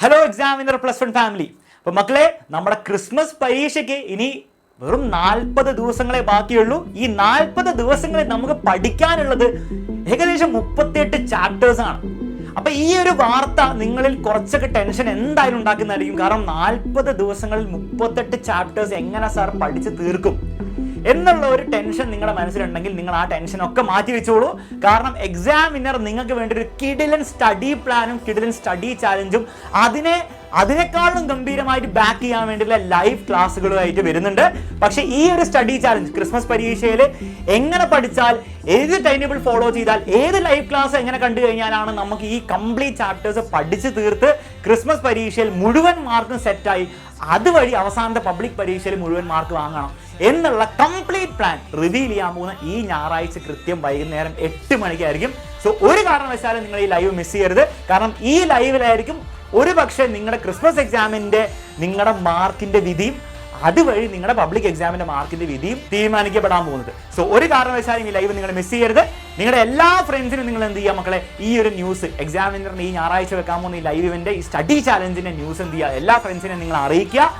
Hello examiner +1 family. അപ്പോൾ മക്കളെ, നമ്മുടെ ക്രിസ്മസ് പരീക്ഷയ്ക്ക് ഇനി വെറും 40 ദിവസങ്ങളെ ബാക്കിയുള്ളൂ. ഈ 40 ദിവസങ്ങളിൽ നമുക്ക് പഠിക്കാനുള്ളത് ഏകദേശം 38 ചാപ്റ്റേഴ്സ് ആണ്. അപ്പൊ ഈ ഒരു വാർത്ത നിങ്ങളിൽ കുറച്ചൊക്കെ ടെൻഷൻ എന്തായാലും ഉണ്ടാക്കുന്നതായിരിക്കും. കാരണം 40 ദിവസങ്ങളിൽ 38 ചാപ്റ്റേഴ്സ് എങ്ങനെ സാർ പഠിച്ച് തീർക്കും എന്നുള്ള ഒരു ടെൻഷൻ നിങ്ങളുടെ മനസ്സിലുണ്ടെങ്കിൽ നിങ്ങൾ ആ ടെൻഷനൊക്കെ മാറ്റി വെച്ചോളൂ. കാരണം എക്സാമിനർ നിങ്ങൾക്ക് വേണ്ടി ഒരു കിടിലൻ സ്റ്റഡി പ്ലാനും കിടിലൻ സ്റ്റഡി ചാലഞ്ചും അതിനേക്കാളും ഗംഭീരമായിട്ട് ബാക്ക് ചെയ്യാൻ വേണ്ടിയുള്ള ലൈവ് ക്ലാസ്സുകളുമായിട്ട് വരുന്നുണ്ട്. പക്ഷെ ഈ ഒരു സ്റ്റഡി ചാലഞ്ച് ക്രിസ്മസ് പരീക്ഷയിൽ എങ്ങനെ പഠിച്ചാൽ, ഏത് ടൈം ടേബിൾ ഫോളോ ചെയ്താൽ, ഏത് ലൈവ് ക്ലാസ് എങ്ങനെ കണ്ടു കഴിഞ്ഞാലാണ് നമുക്ക് ഈ കംപ്ലീറ്റ് ചാപ്റ്റേഴ്സ് പഠിച്ച് തീർത്ത് ക്രിസ്മസ് പരീക്ഷയിൽ മുഴുവൻ മാർക്കും സെറ്റായി അതുവഴി അവസാനത്തെ പബ്ലിക് പരീക്ഷയിൽ മുഴുവൻ മാർക്ക് വാങ്ങണം എന്നുള്ള കംപ്ലീറ്റ് പ്ലാൻ റിവീൽ ചെയ്യാൻ പോകുന്ന ഈ ഞായറാഴ്ച കൃത്യം വൈകുന്നേരം 8 മണിക്കായിരിക്കും. സോ ഒരു കാരണവശാലും നിങ്ങൾ ഈ ലൈവ് മിസ് ചെയ്യരുത്. കാരണം ഈ ലൈവിലായിരിക്കും ഒരു പക്ഷേ നിങ്ങളുടെ ക്രിസ്മസ് എക്സാമിന്റെ നിങ്ങളുടെ മാർക്കിന്റെ വിധിയും അതുവഴി നിങ്ങളുടെ പബ്ലിക് എക്സാമിന്റെ മാർക്കിന്റെ വിധിയും തീരുമാനിക്കപ്പെടാൻ പോകുന്നത്. സോ ഒരു കാരണവശാലും ഈ ലൈവ് നിങ്ങൾ മിസ് ചെയ്യരുത്. നിങ്ങളുടെ എല്ലാ ഫ്രണ്ട്സിനും നിങ്ങൾ എന്ത് ചെയ്യുക മക്കളെ, ഈ ഒരു ന്യൂസ് എക്സാമിനറിന് ഈ ഞായറാഴ്ച വെക്കാൻ പോകുന്ന ഈ ലൈവിന്റെ ഈ സ്റ്റഡി ചാലഞ്ചിന്റെ ന്യൂസ് എന്ത് ചെയ്യുക, എല്ലാ ഫ്രണ്ട്സിനെ നിങ്ങൾ അറിയിക്കുക.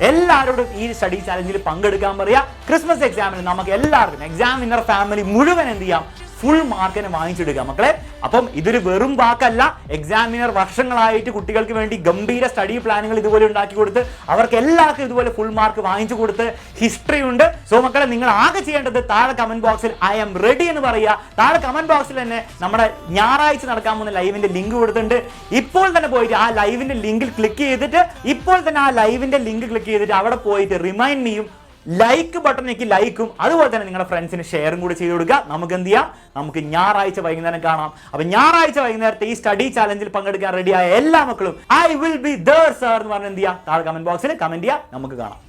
എല്ലാവരോടും ഈ സ്റ്റഡി ചാലഞ്ചിൽ പങ്കെടുക്കാൻ പറയുക. ക്രിസ്മസ് എക്സാമിന് നമുക്ക് എല്ലാവർക്കും എക്സാമിനർ ഫാമിലി മുഴുവൻ എന്ത് ചെയ്യാം, ഫുൾ മാർക്കിനെ വാങ്ങിച്ചെടുക്കുക മക്കളെ. അപ്പം ഇതൊരു വെറും വാക്കല്ല. എക്സാമിനർ വർഷങ്ങളായിട്ട് കുട്ടികൾക്ക് വേണ്ടി ഗംഭീര സ്റ്റഡി പ്ലാനുകൾ ഇതുപോലെ ഉണ്ടാക്കി കൊടുത്ത് അവർക്ക് എല്ലാവർക്കും ഇതുപോലെ ഫുൾ മാർക്ക് വാങ്ങിച്ചു കൊടുത്ത് ഹിസ്റ്ററി ഉണ്ട്. സോ മക്കളെ, നിങ്ങൾ ആകെ ചെയ്യേണ്ടത് താഴെ കമന്റ് ബോക്സിൽ ഐ ആം റെഡി എന്ന് പറയുക. താഴെ കമന്റ് ബോക്സിൽ തന്നെ നമ്മുടെ ഞായറാഴ്ച നടക്കാൻ പോകുന്ന ലൈവിന്റെ ലിങ്ക് കൊടുത്തിട്ടുണ്ട്. ഇപ്പോൾ തന്നെ പോയിട്ട് ആ ലൈവിന്റെ ലിങ്കിൽ ക്ലിക്ക് ചെയ്തിട്ട് അവിടെ പോയിട്ട് റിമൈൻഡ് മീയും ലൈക്ക് ബട്ടണിലേക്ക് ലൈക്കും അതുപോലെ തന്നെ നിങ്ങളുടെ ഫ്രണ്ട്സിന് ഷെയറും കൂടി ചെയ്ത് കൊടുക്കുക. നമുക്ക് എന്ത് ചെയ്യാം, നമുക്ക് ഞായറാഴ്ച വൈകുന്നേരം കാണാം. അപ്പൊ ഞായറാഴ്ച വൈകുന്നേരത്തെ ഈ സ്റ്റഡി ചാലഞ്ചിൽ പങ്കെടുക്കാൻ റെഡിയായ എല്ലാ മക്കളും I will be there sir എന്ന് പറഞ്ഞ് എന്ത് ചെയ്യാം, താഴെ കമന്റ് ബോക്സിൽ കമന്റ് ചെയ്യാം. നമുക്ക് കാണാം.